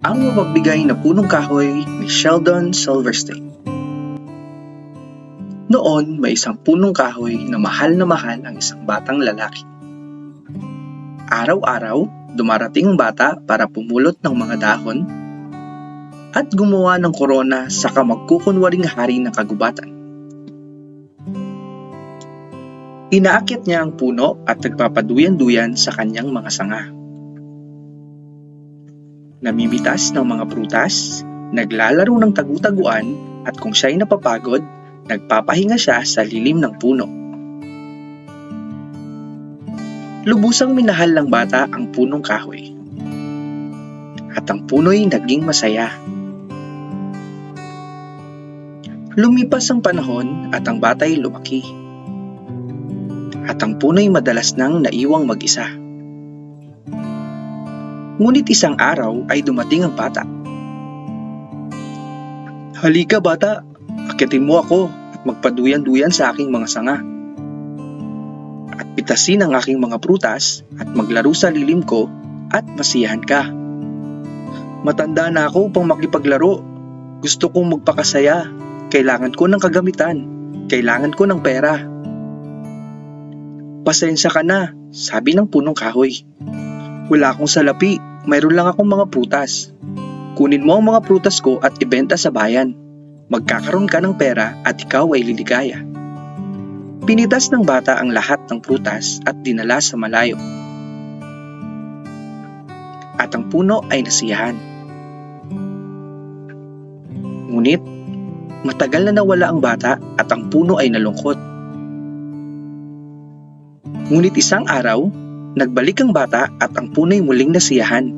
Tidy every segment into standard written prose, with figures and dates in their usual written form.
Ang mapagbigay na punong kahoy ni Sheldon Silverstein. Noon, may isang punong kahoy na mahal ang isang batang lalaki. Araw-araw, dumarating ang bata para pumulot ng mga dahon at gumawa ng korona sa magkukunwaring hari ng kagubatan. Inaakit niya ang puno at nagpapaduyan-duyan sa kanyang mga sanga. Namimitas ng mga prutas, naglalaro ng tagu-taguan at kung siya'y napapagod, nagpapahinga siya sa lilim ng puno. Lubusang minahal ng bata ang punong kahoy. At ang puno'y naging masaya. Lumipas ang panahon at ang bata'y lumaki. At ang puno'y madalas nang naiwang mag-isa. Ngunit isang araw ay dumating ang bata. "Halika bata, akitin mo ako at magpaduyan-duyan sa aking mga sanga. At pitasin ang aking mga prutas at maglaro sa lilim ko at masiyahan ka. Matanda na ako upang makipaglaro. Gusto kong magpakasaya. Kailangan ko ng kagamitan. Kailangan ko ng pera." "Pasensya ka na," sabi ng punong kahoy. "Wala akong salapi, mayroon lang akong mga prutas. Kunin mo ang mga prutas ko at ibenta sa bayan. Magkakaroon ka ng pera at ikaw ay liligaya." Pinitas ng bata ang lahat ng prutas at dinala sa malayo. At ang puno ay nasiyahan. Ngunit, matagal na nawala ang bata at ang puno ay nalungkot. Ngunit isang araw, nagbalik ang bata at ang puno'y muling nasiyahan.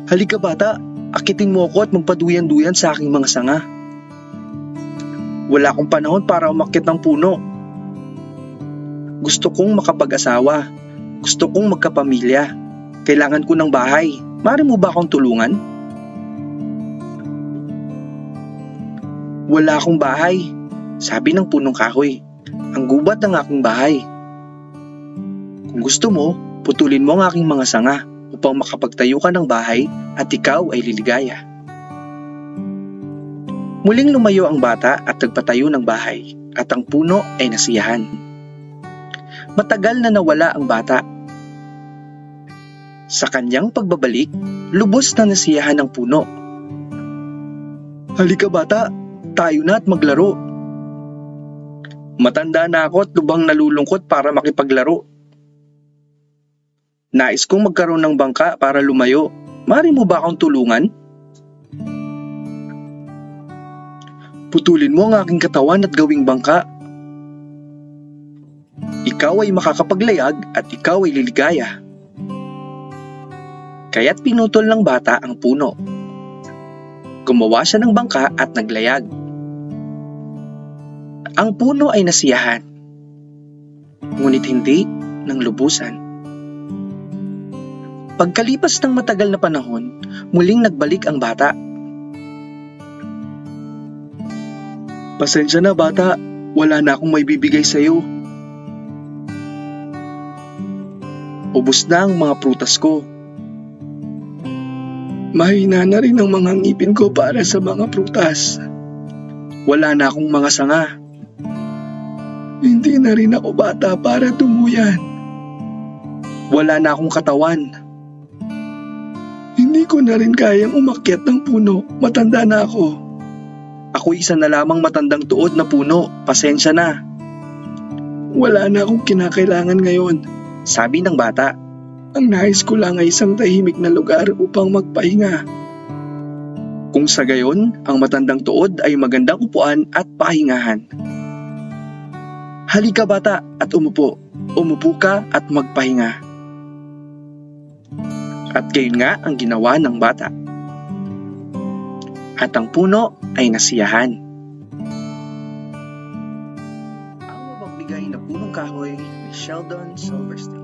"Halika bata, akitin mo ako at magpaduyan-duyan sa aking mga sanga. Wala akong panahon para umakyat ng puno. Gusto kong makapag-asawa. Gusto kong magkapamilya. Kailangan ko ng bahay. Maaari mo ba akong tulungan?" "Wala akong bahay," sabi ng punong kahoy. "Ang gubat ng aking bahay. Kung gusto mo, putulin mo ang aking mga sanga upang makapagtayo ka ng bahay at ikaw ay liligaya." Muling lumayo ang bata at nagpatayo ng bahay at ang puno ay nasiyahan. Matagal na nawala ang bata. Sa kanyang pagbabalik, lubos na nasiyahan ang puno. "Halika bata, tayo na at maglaro. Matanda na ako at lubhang nalulungkot para makipaglaro. Nais kong magkaroon ng bangka para lumayo. Maaari mo ba akong tulungan?" "Putulin mo ang aking katawan at gawing bangka. Ikaw ay makakapaglayag at ikaw ay liligaya." Kaya't pinutol ng bata ang puno. Gumawa siya ng bangka at naglayag. Ang puno ay nasiyahan. Ngunit hindi ng lubusan. Pagkalipas ng matagal na panahon, muling nagbalik ang bata. "Pasensya na bata, wala na akong maibibigay sa iyo. Ubos na ang mga prutas ko. Mahina na rin ang mga ngipin ko para sa mga prutas. Wala na akong mga sanga. Hindi na rin ako bata para tumuyan. Wala na akong katawan. Hindi ko na rin kayang umakyat ng puno, matanda na ako. Ako'y isa na lamang matandang tuod na puno, pasensya na. Wala na akong kinakailangan ngayon," sabi ng bata. "Ang nais ko lang ay isang tahimik na lugar upang magpahinga." Kung sa gayon, ang matandang tuod ay magandang upuan at pahingahan. "Halika bata at umupo. Umupo ka at magpahinga." At gayon nga ang ginawa ng bata. At ang puno ay nasiyahan. Ang mapagbigay na punong kahoy ni Sheldon Silverstein.